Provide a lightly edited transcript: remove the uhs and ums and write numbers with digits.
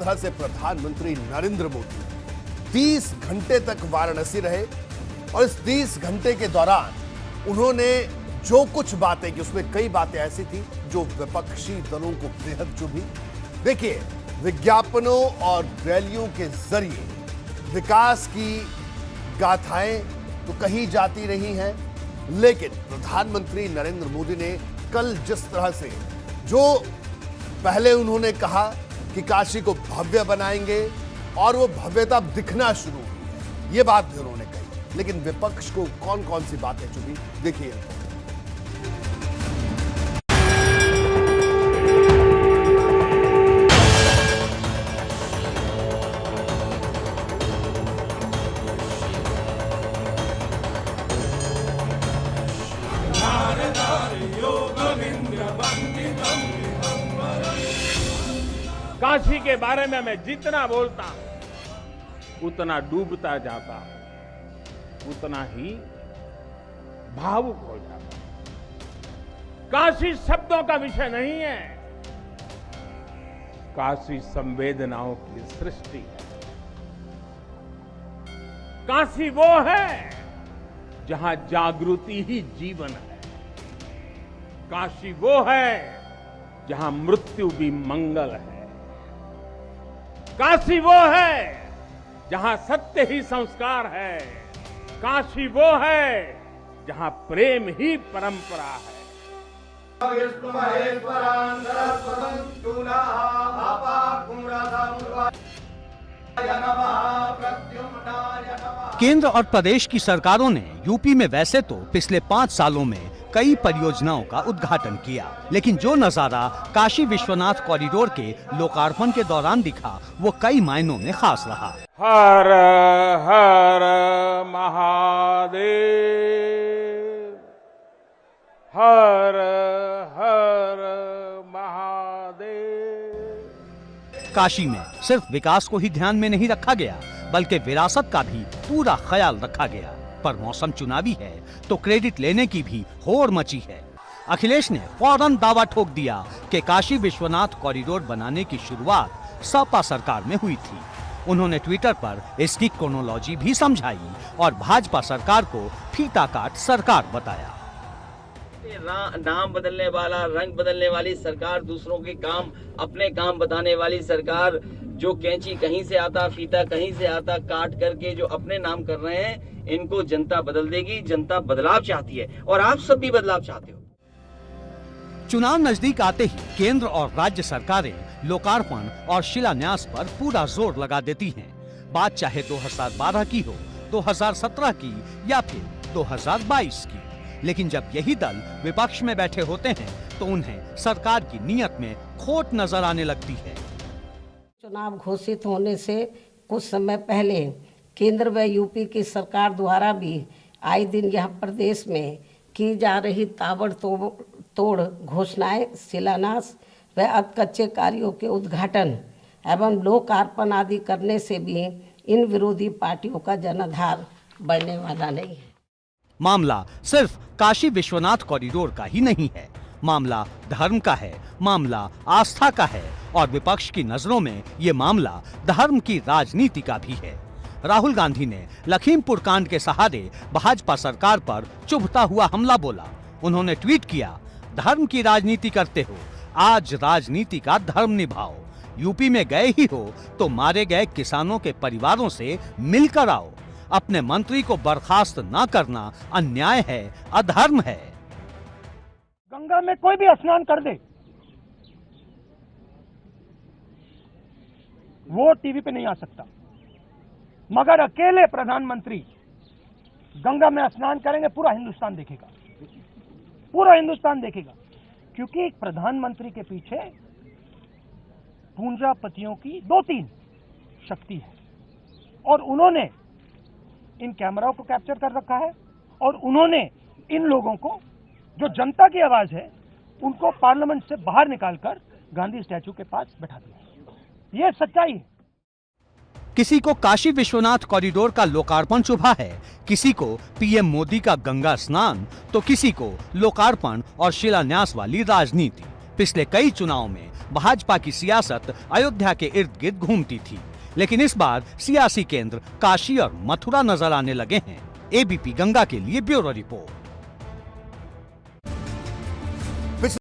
तरह से प्रधानमंत्री नरेंद्र मोदी 30 घंटे तक वाराणसी रहे और इस 30 घंटे के दौरान उन्होंने जो कुछ बातें की उसमें कई बातें ऐसी थी जो विपक्षी दलों को बेहद चुभी। देखिए, विज्ञापनों और रैलियों के जरिए विकास की गाथाएं तो कही जाती रही हैं, लेकिन प्रधानमंत्री नरेंद्र मोदी ने कल जिस तरह से जो पहले उन्होंने कहा कि काशी को भव्य बनाएंगे और वो भव्यता दिखना शुरू हुई है, ये बात भी उन्होंने कही। लेकिन विपक्ष को कौन कौन सी बातें चुभी, देखिए। काशी के बारे में मैं जितना बोलता हूं उतना डूबता जाता हूं, उतना ही भावुक हो जाता हूं। काशी शब्दों का विषय नहीं है, काशी संवेदनाओं की सृष्टि है। काशी वो है जहां जागृति ही जीवन है। काशी वो है जहां मृत्यु भी मंगल है। काशी वो है जहां सत्य ही संस्कार है। काशी वो है जहां प्रेम ही परंपरा है। केंद्र और प्रदेश की सरकारों ने यूपी में वैसे तो पिछले 5 सालों में कई परियोजनाओं का उद्घाटन किया, लेकिन जो नजारा काशी विश्वनाथ कॉरिडोर के लोकार्पण के दौरान दिखा वो कई मायनों में खास रहा। हर हर महादेव, हर हर महादेव। काशी में सिर्फ विकास को ही ध्यान में नहीं रखा गया, बल्कि विरासत का भी पूरा ख्याल रखा गया। पर मौसम चुनावी है तो क्रेडिट लेने की भी होड़ मची है। अखिलेश ने फौरन दावा ठोक दिया कि काशी विश्वनाथ कॉरिडोर बनाने की शुरुआत सपा सरकार में हुई थी। उन्होंने ट्विटर पर इसकी क्रोनोलॉजी भी समझाई और भाजपा सरकार को फीता काट सरकार बताया। नाम बदलने वाला, रंग बदलने वाली सरकार, दूसरों के काम अपने काम बताने वाली सरकार, जो कैंची कहीं से आता, फीता कहीं से आता, काट करके जो अपने नाम कर रहे हैं, इनको जनता बदल देगी। जनता बदलाव चाहती है और आप सब भी बदलाव चाहते हो। चुनाव नजदीक आते ही केंद्र और राज्य सरकारें लोकार्पण और शिलान्यास पर पूरा जोर लगा देती हैं। बात चाहे 2012 की हो, 2017 की या फिर 2022 की, लेकिन जब यही दल विपक्ष में बैठे होते हैं तो उन्हें सरकार की नीयत में खोट नजर आने लगती है। चुनाव घोषित होने से कुछ समय पहले केंद्र व यूपी की सरकार द्वारा भी आए दिन यह प्रदेश में की जा रही ताबड़तोड़ घोषणाएं, शिलान्यास व अधकच्चे कार्यों के उद्घाटन एवं लोकार्पण आदि करने से भी इन विरोधी पार्टियों का जनाधार बढ़ने वाला नहीं है। मामला सिर्फ काशी विश्वनाथ कॉरिडोर का ही नहीं है, मामला धर्म का है, मामला आस्था का है और विपक्ष की नजरों में ये मामला धर्म की राजनीति का भी है। राहुल गांधी ने लखीमपुर कांड के सहारे भाजपा सरकार पर चुभता हुआ हमला बोला। उन्होंने ट्वीट किया, धर्म की राजनीति करते हो, आज राजनीति का धर्म निभाओ। यूपी में गए ही हो तो मारे गए किसानों के परिवारों से मिलकर आओ। अपने मंत्री को बर्खास्त न करना अन्याय है, अधर्म है। गंगा में कोई भी स्नान कर दे, वो टीवी पे नहीं आ सकता, मगर अकेले प्रधानमंत्री गंगा में स्नान करेंगे, पूरा हिंदुस्तान देखेगा, पूरा हिंदुस्तान देखेगा। क्योंकि एक प्रधानमंत्री के पीछे पूंजीपतियों की 2-3 शक्ति है और उन्होंने इन कैमराओं को कैप्चर कर रखा है और उन्होंने इन लोगों को, जो जनता की आवाज है, उनको पार्लियामेंट से बाहर निकालकर गांधी स्टैचू के पास बैठा दिया। ये सच्चाई है। किसी को काशी विश्वनाथ कॉरिडोर का लोकार्पण चुभा है, किसी को पीएम मोदी का गंगा स्नान, तो किसी को लोकार्पण और शिलान्यास वाली राजनीति। पिछले कई चुनाव में भाजपा की सियासत अयोध्या के इर्द गिर्द घूमती थी, लेकिन इस बार सियासी केंद्र काशी और मथुरा नजर आने लगे हैं। एबीपी गंगा के लिए ब्यूरो रिपोर्ट।